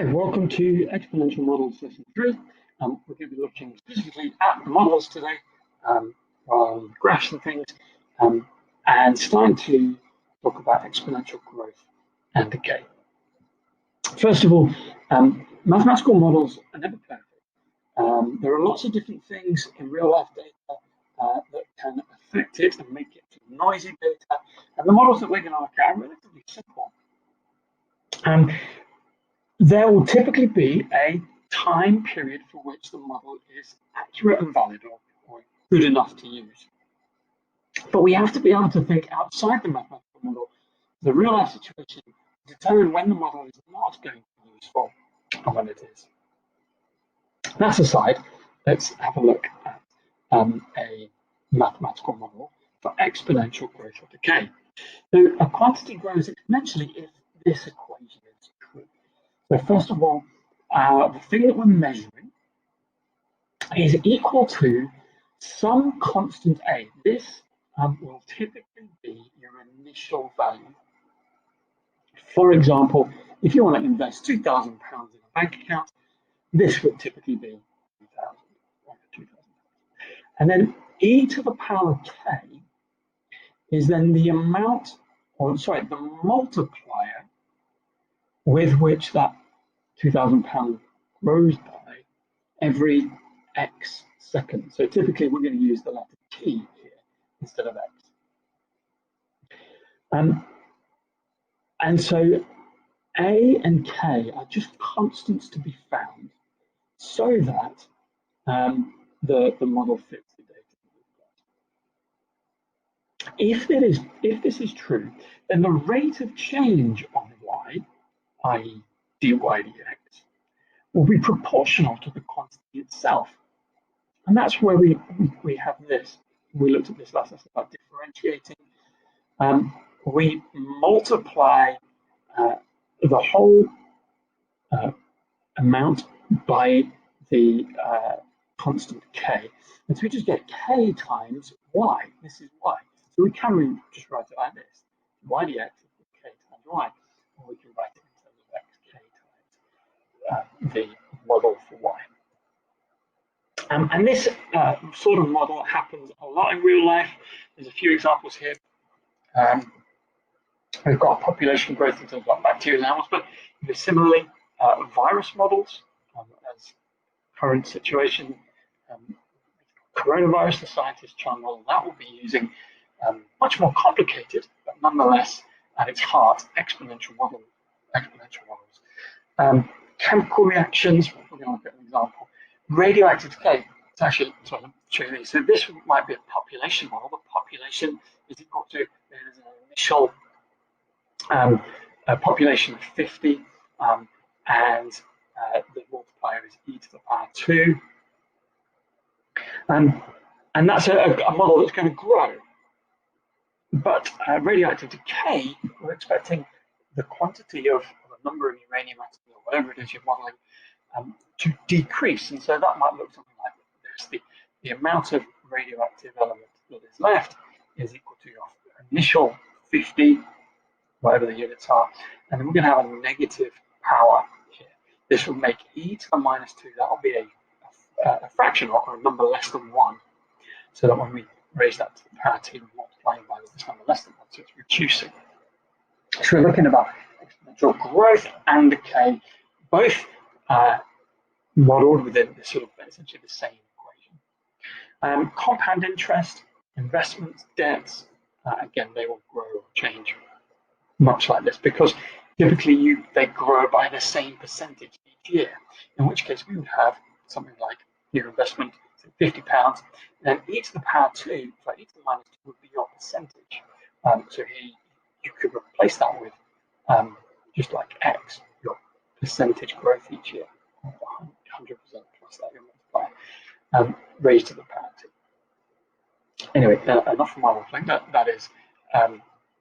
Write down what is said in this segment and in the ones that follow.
Hi, welcome to Exponential Models Lesson 3. We're going to be looking specifically at the models today, on graphs and things, and starting to talk about exponential growth and decay. First of all, mathematical models are never perfect. There are lots of different things in real life data that can affect it and make it noisy data, and the models that we're going to look at are relatively simple. There will typically be a time period for which the model is accurate and valid or good enough to use. But we have to be able to think outside the mathematical model, the real life situation, to determine when the model is not going to be useful and when it is. That aside, let's have a look at a mathematical model for exponential growth or decay. So a quantity grows exponentially if this equation is true. So first of all, the thing that we're measuring is equal to some constant A. This will typically be your initial value. For example, if you want to invest £2,000 in a bank account, this would typically be 2,000. And then e to the power k is then the amount, the multiplier with which that £2,000 grows by every x seconds. So typically we're going to use the letter t here instead of x. And so a and k are just constants to be found so that the model fits the data that we've got. If this is true, then the rate of change on y, i.e. dy dx, will be proportional to the quantity itself. And that's where we have this. We looked at this last lesson about differentiating. We multiply the whole amount by the constant k. And so we just get k times y. This is y. So we can just write it like this. Y dx equals k times y. Or we can write it in terms of xk times the model for y. And this sort of model happens a lot in real life. There's a few examples here. We've got population growth in terms of bacterial animals, but similarly, virus models, as current situation, coronavirus, the scientists try and model that will be using much more complicated, but nonetheless, at its heart, exponential models. Chemical reactions, we're going to look at an example. Radioactive decay, it's actually, sorry, let me show you these. So this might be a population model. The population is equal to, there's an initial a population of 50, and the multiplier is e to the power 2. And that's a model that's going to grow. But radioactive decay, we're expecting the quantity of a number of uranium atoms or whatever it is you're modeling to decrease. And so that might look something like this. The amount of radioactive element that is left is equal to your initial 50, whatever the units are, and then we're going to have a negative power here. This will make e to the minus 2, that will be a fraction or a number less than 1, so that when we raise that to the power 2, we're multiplying by this number less than 1, so it's reducing. So we're looking about exponential growth and decay, both modeled within this sort of essentially the same equation. Compound interest, investments, debts, again, they will grow or change much like this, because typically they grow by the same percentage each year, in which case we would have something like your investment, so £50, then e to the power 2, so e to the minus 2 would be your percentage. So here you could replace that with just like x, your percentage growth each year, 100% plus that your multiplier, raised to the power 2. Anyway, enough from my waffling. That is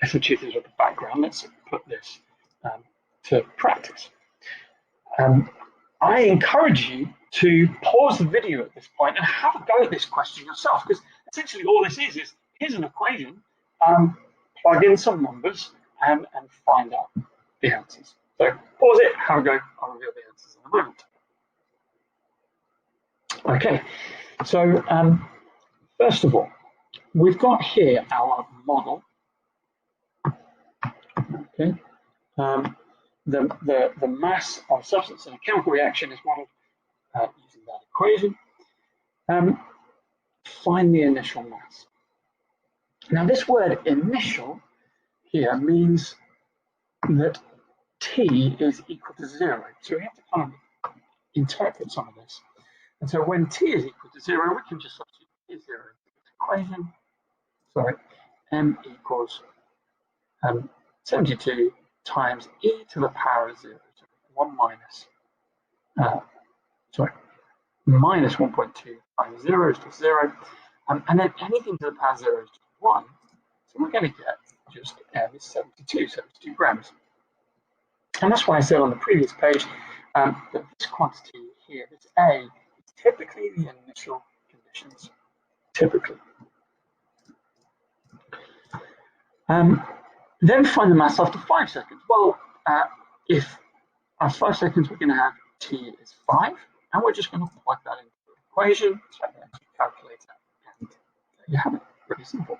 essentially this is the background. Let's put this to practice. I encourage you to pause the video at this point and have a go at this question yourself, because essentially all this is here's an equation, plug in some numbers and find out the answers. So pause it, have a go, I'll reveal the answers in a moment. Okay, so first of all, we've got here our model. Okay, the mass of substance in a chemical reaction is modeled using that equation. Find the initial mass. Now this word initial here means that T is equal to 0. So we have to kind of interpret some of this. And so when T is equal to 0, we can just substitute T is 0 into this equation. Sorry, M equals 72 times e to the power of 0. So 1 minus, minus 1.2 times 0 is just 0. And then anything to the power of 0 is just 1. So we're going to get just M is 72 grams. And that's why I said on the previous page that this quantity here, this A, is typically the initial conditions. Typically. Then find the mass after 5 seconds. Well, if after 5 seconds we're going to have T is 5, and we're just going to plug that into the equation, so calculator, and there you have it. Pretty simple.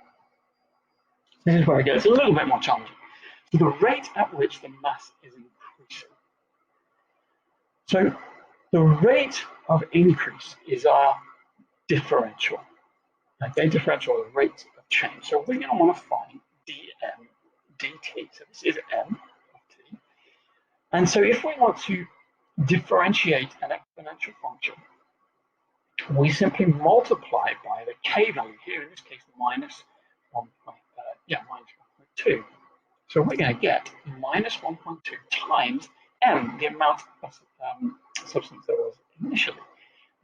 This is where it gets a little bit more challenging. So the rate at which the mass is increasing. So the rate of increase is our differential. Okay, differential is the rate of change. So we're going to want to find dm dt. So this is m of t. And so if we want to differentiate an exponential function, we simply multiply by the k value here, in this case minus 1.2. So we're going to get minus 1.2 times m, the amount of substance there was initially.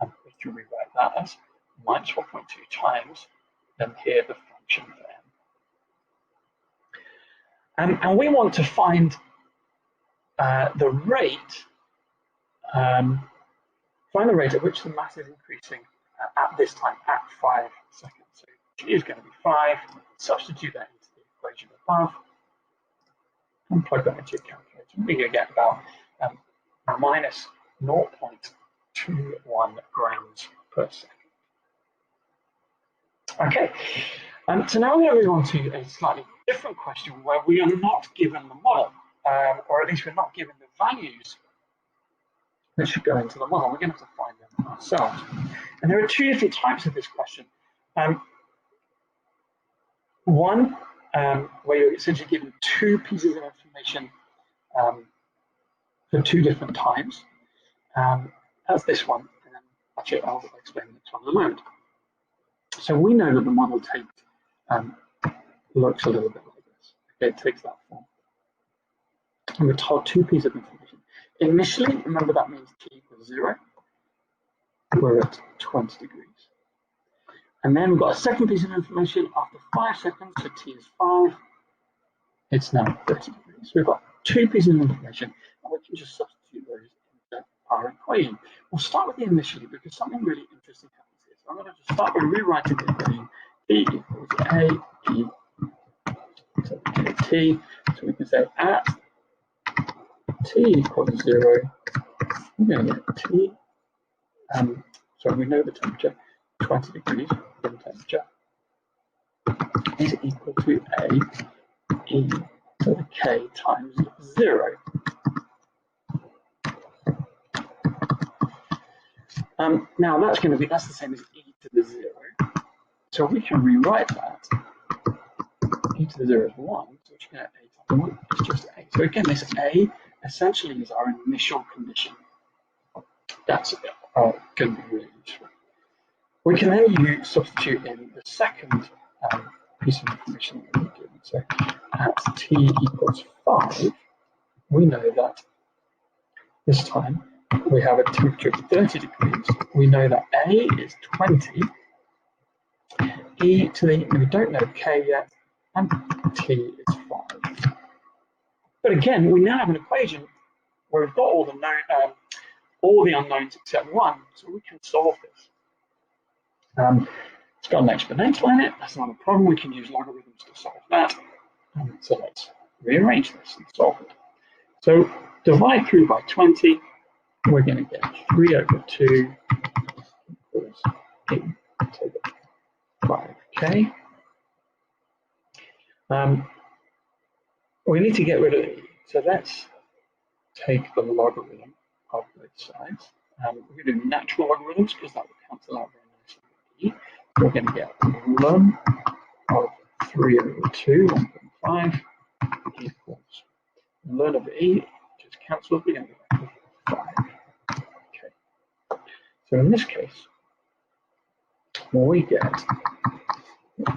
And we can rewrite that as minus 1.2 times, then here the function for m. And we want to find the rate, at which the mass is increasing at this time, at 5 seconds. So T is going to be 5, substitute that into the equation above, and plug that into your calculator. We're going to get about minus 0.21 grams per second. Okay, so now we're going to move on to a slightly different question where we are not given the model, or at least we're not given the values that should go into the model. We're going to have to find them ourselves. And there are two different types of this question. One, where you're essentially given two pieces of information for two different times. That's this one. And then actually, I'll explain the next one in a moment. So we know that the model looks a little bit like this. Okay, it takes that form. And we're told two pieces of information. Initially, remember that means T equals 0. We're at 20 degrees. And then we've got a second piece of information after 5 seconds, so T is 5. It's now 30 degrees. So we've got two pieces of information, and we can just substitute those into our equation. We'll start with the initially because something really interesting happens here. So I'm going to just start by rewriting the equation. T equals A, E, so T. So we can say at T equals 0, we're going to get T, so we know the temperature, 20 degrees room temperature, is equal to A, E to the K times 0. Now that's the same as E to the 0. So we can rewrite that. E to the 0 is 1, so we can get A times 1 is just A. So again, this A essentially is our initial condition. That's going to be really useful. We can then substitute in the second piece of information that we're given. So at T equals 5, we know that this time we have a temperature of 30 degrees. We know that A is 20, E to the, we don't know K yet, and T is 5. But again, we now have an equation where we've got all the unknowns except 1, so we can solve this. It's got an exponential in it, that's not a problem, we can use logarithms to solve that. So let's rearrange this and solve it. So divide through by 20, we're going to get 3 over 2 equals e to the 5k. We need to get rid of e, so let's take the logarithm of both sides. We're going to do natural logarithms because that will cancel out very nicely with e. We're going to get ln of 3 over 2, 1.5 equals ln of e, just cancel, we're going to get 5. Okay. So in this case, what we get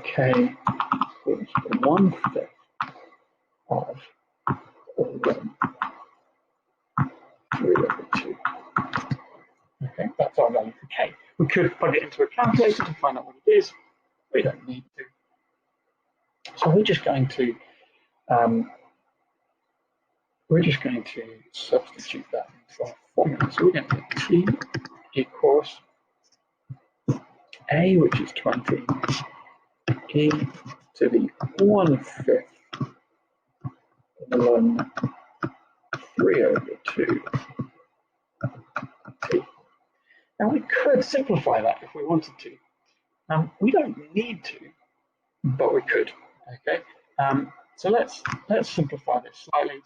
k equals 1/5 of ln 3 over 2. Okay, that's our value for k. We could plug it into a calculator to find out what it is. We don't need to. So we're just going to substitute that into our formula. So we're going to get t equals a, which is 20, e to the 1/5 ln 3 over 2 t. Now we could simplify that if we wanted to. We don't need to, but we could. Okay. So let's simplify this slightly.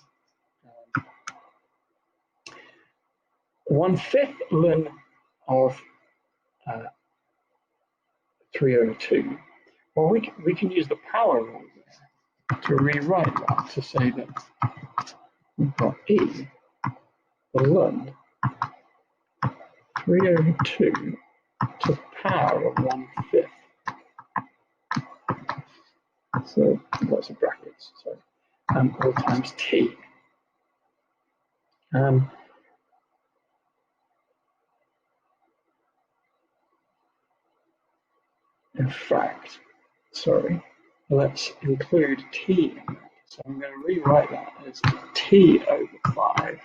1/5 ln of 3 over 2. Well, we can use the power rule there to rewrite that to say that we've got e ln 3 over 2 to the power of 1/5. So lots of brackets. So all times t. In fact, sorry, let's include t in that. So I'm going to rewrite that as t over 5.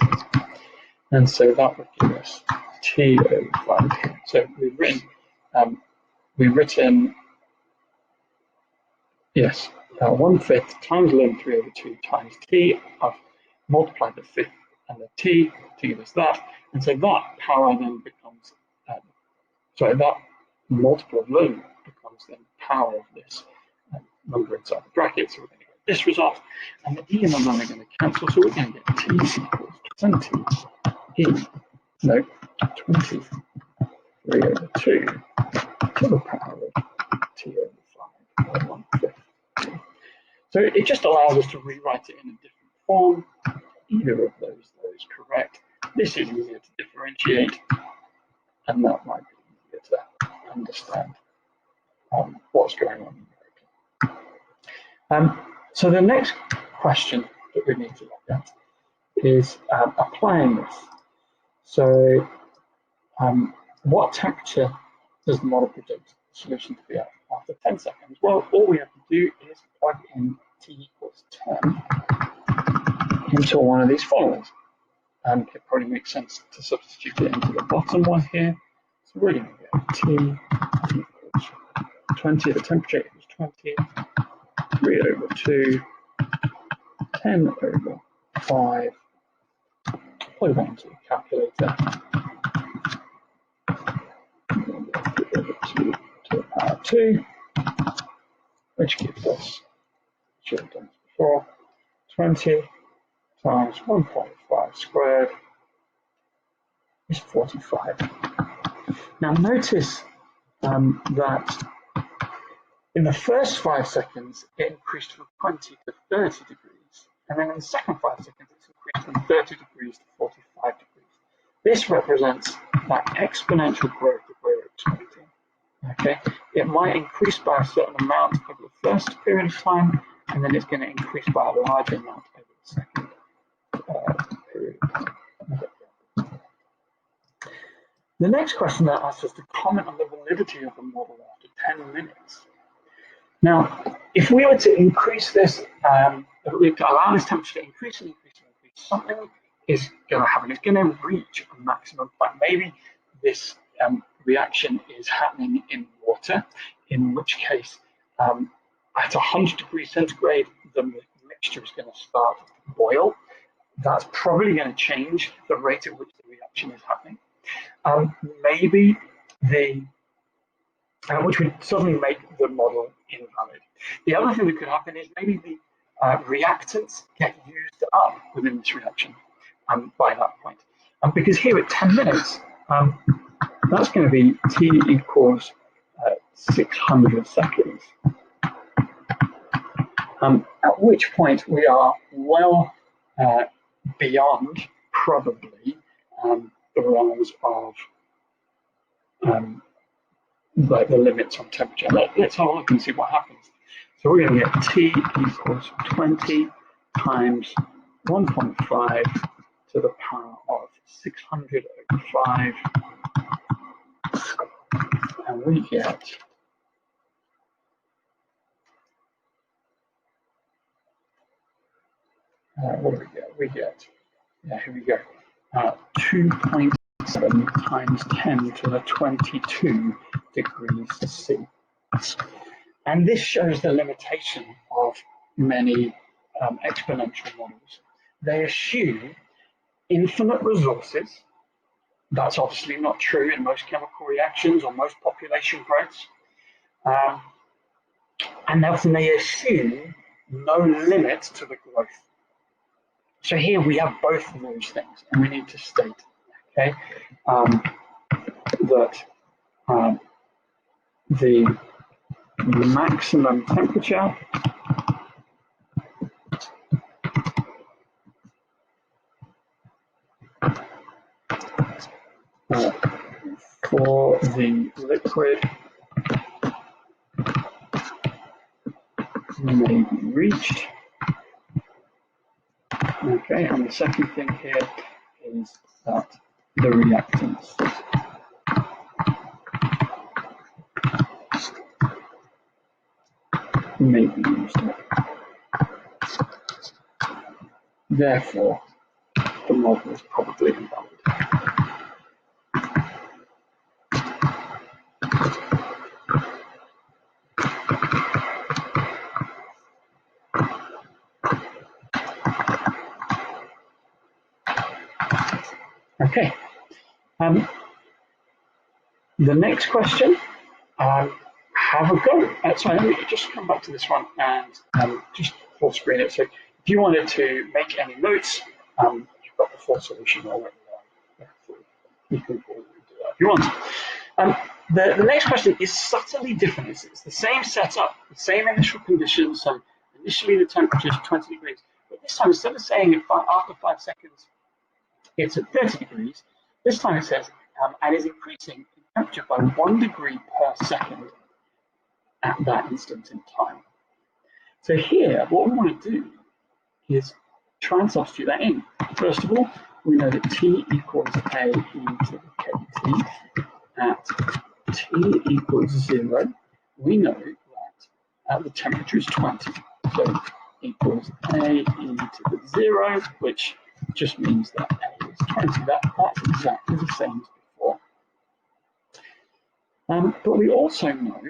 And so that would give us t over 5. So we've written, yes, 1/5 times ln 3 over 2 times t. I've multiplied the fifth and the t to give us that. And so that power then becomes, that multiple of ln becomes then power of this number inside the bracket. So we're going to get this result. And the e and the ln are going to cancel. So we're going to get t equals 20 e, no, 20 3 over 2 to the power of t over 5, or 1/5. So it just allows us to rewrite it in a different form. Either of those is correct. This is easier to differentiate, and that might be easier to understand what's going on. So the next question that we need to look at is applying this. So what temperature does the model predict the solution to be at after 10 seconds? Well, all we have to do is plug in t equals 10 into one of these formulas. It probably makes sense to substitute it into the bottom one here. So we're going to get t equals 20, the temperature equals 20, 3 over 2, 10 over 5, plug that into the calculator, 3 over 2 to the power 2, which gives us, should have done this before, 20 times 1.5 squared is 45. Now notice that in the first 5 seconds it increased from 20 to 30 degrees, and then in the second 5 seconds it's increased from 30 degrees to 45 degrees. This represents that exponential growth that we're expecting. Okay, it might increase by a certain amount over the first period of time, and then it's going to increase by a larger amount over the second period of time. The next question that asks us to comment on the validity of the model after 10 minutes. Now, if we were to increase this, if we to allow this temperature to increase and increase and increase, something is going to happen. It's going to reach a maximum point. Maybe this reaction is happening in water, in which case at 100 degrees centigrade, the mixture is going to start to boil. that's probably going to change the rate at which the reaction is happening. Maybe which would suddenly make the model invalid. The other thing that could happen is maybe the reactants get used up within this reaction by that point. Because here at 10 minutes, that's going to be t equals 600 seconds. At which point we are well beyond probably the realms of like the limits on temperature. Let's have a look and see what happens. So we're going to get t equals 20 times 1.5 to the power of 600 over 5, and we get what do we get? We get, here we go, 2.7 times 10 to the 22 degrees C. And this shows the limitation of many exponential models. They assume infinite resources. That's obviously not true in most chemical reactions or most population growths. And often they assume no limit to the growth. So here we have both of those things, and we need to state, okay, that the maximum temperature for the liquid may be reached. Okay, and the second thing here is that the reactants may be used up. Therefore, the model is probably invalid. Okay. The next question, have a go. Sorry, let me just come back to this one and just full screen it. So if you wanted to make any notes, you've got the full solution already. You can do that if you want. The next question is subtly different. It's the same setup, the same initial conditions. So initially the temperature is 20 degrees, but this time instead of saying after 5 seconds it's at 30 degrees, this time it says and is increasing in temperature by 1 degree per second at that instant in time. So here, what we want to do is try and substitute that in. First of all, we know that T equals A e to the kt. At T equals 0, we know that the temperature is 20. So equals A e to the 0, which just means that A is 20. That's exactly the same as before. But we also know,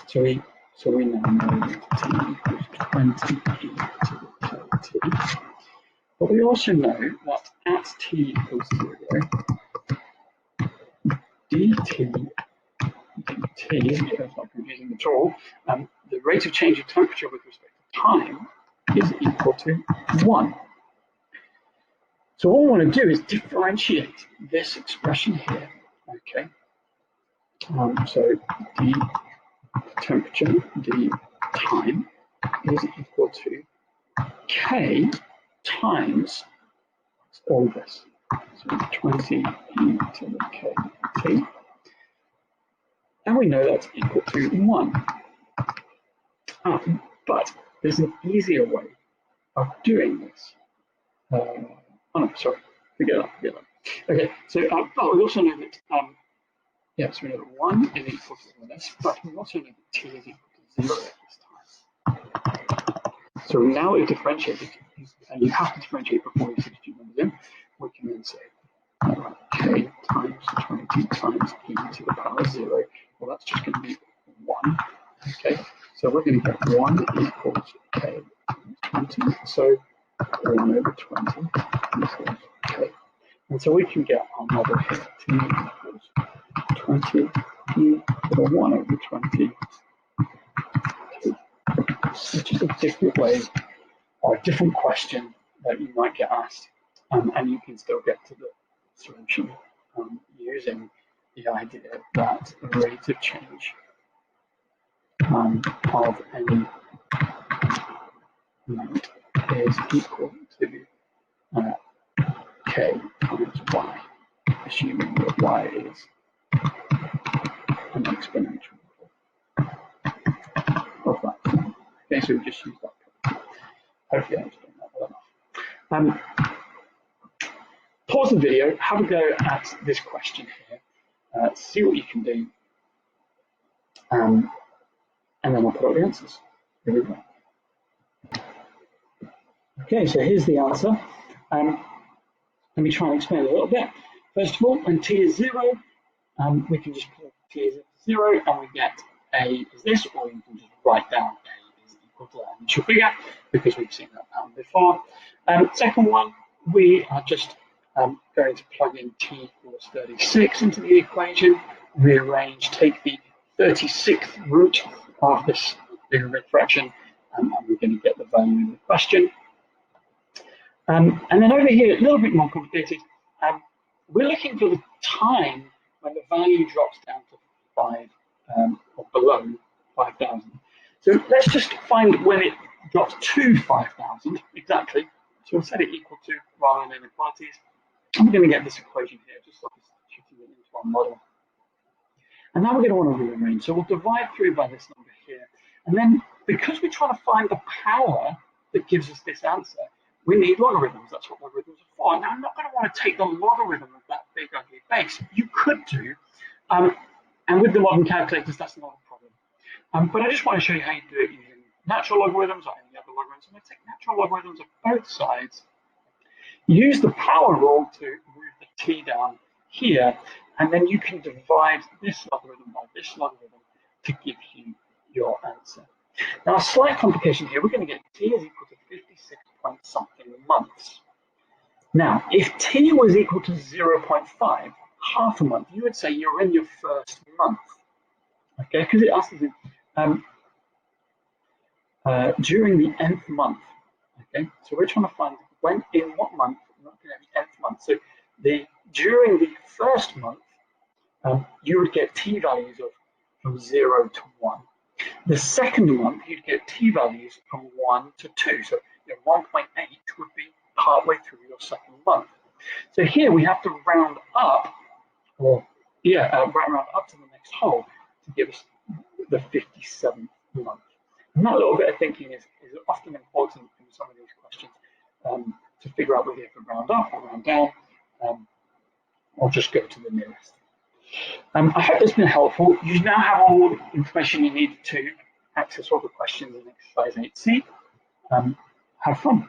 so we now know that T equals 20 e to the kt. But we also know that at T equals 0, dt, if that's not confusing at all, the rate of change of temperature with respect to time is equal to 1. So what we want to do is differentiate this expression here, okay? So d temperature, d time, is equal to k times all this. So 20 e to the kt. And we know that's equal to 1. But there's an easier way of doing this. Oh no, sorry, forget that. Okay, so but we also know that, so we know that 1 is equal to this, but we also know that t is equal to 0 at this time. So now we've differentiated, and you have to differentiate before you substitute numbers in. We can then say k times 20 times e to the power 0. Well, that's just going to be 1. Okay, so we're going to get 1 equals k times 20. So ln over 20. Okay. And so we can get our model here, t equals 20 e to the 1 over 20, which is a different way or a different question that you might get asked, and you can still get to the solution using the idea that the rate of change of any amount is equal to k times y, assuming that y is an exponential of that. Okay, so we just use that. Hopefully I explained that well enough. Pause the video, have a go at this question here, see what you can do, and then I'll put up the answers. Here we go. Okay, so here's the answer. Let me try and explain it a little bit. First of all, when t is 0, we can just put t is 0 and we get a is this, or you can just write down a is equal to that initial figure because we've seen that pattern before. Second one, we are just going to plug in t equals 36 into the equation, rearrange, take the 36th root of this bigger fraction, and we're going to get the value in the question. And then over here, a little bit more complicated, we're looking for the time when the value drops down to 5 or below 5,000. So let's just find when it drops to 5,000 exactly. So we'll set it equal to rather than inequalities. I'm going to get this equation here, just like shooting it into our model. And now we're going to want to rearrange. So we'll divide through by this number here. And then because we're trying to find the power that gives us this answer, we need logarithms. That's what logarithms are for. Now I'm not going to want to take the logarithm of that big ugly base. You could do, and with the modern calculators, that's not a problem. But I just want to show you how you do it using natural logarithms or any other logarithms. I'm going to take natural logarithms of both sides, use the power rule to move the t down here, and then you can divide this logarithm by this logarithm to give you your answer. Now, a slight complication here, we're going to get t is equal to 56 point something months. Now, if t was equal to 0.5, half a month, you would say you're in your first month. Okay, because it asks you during the nth month. Okay, so we're trying to find when, in what month, we're looking at the nth month. So during the first month, you would get t values of from 0 to 1. The second month, you'd get t values from 1 to 2. So 1.8 would be partway through your second month. So here we have to round up, or round up to the next whole to give us the 57th month. And that little bit of thinking is often important in some of these questions to figure out whether you have to round up or round down, or just go to the nearest. I hope that's been helpful. You now have all the information you need to access all the questions in exercise 8C. Have fun.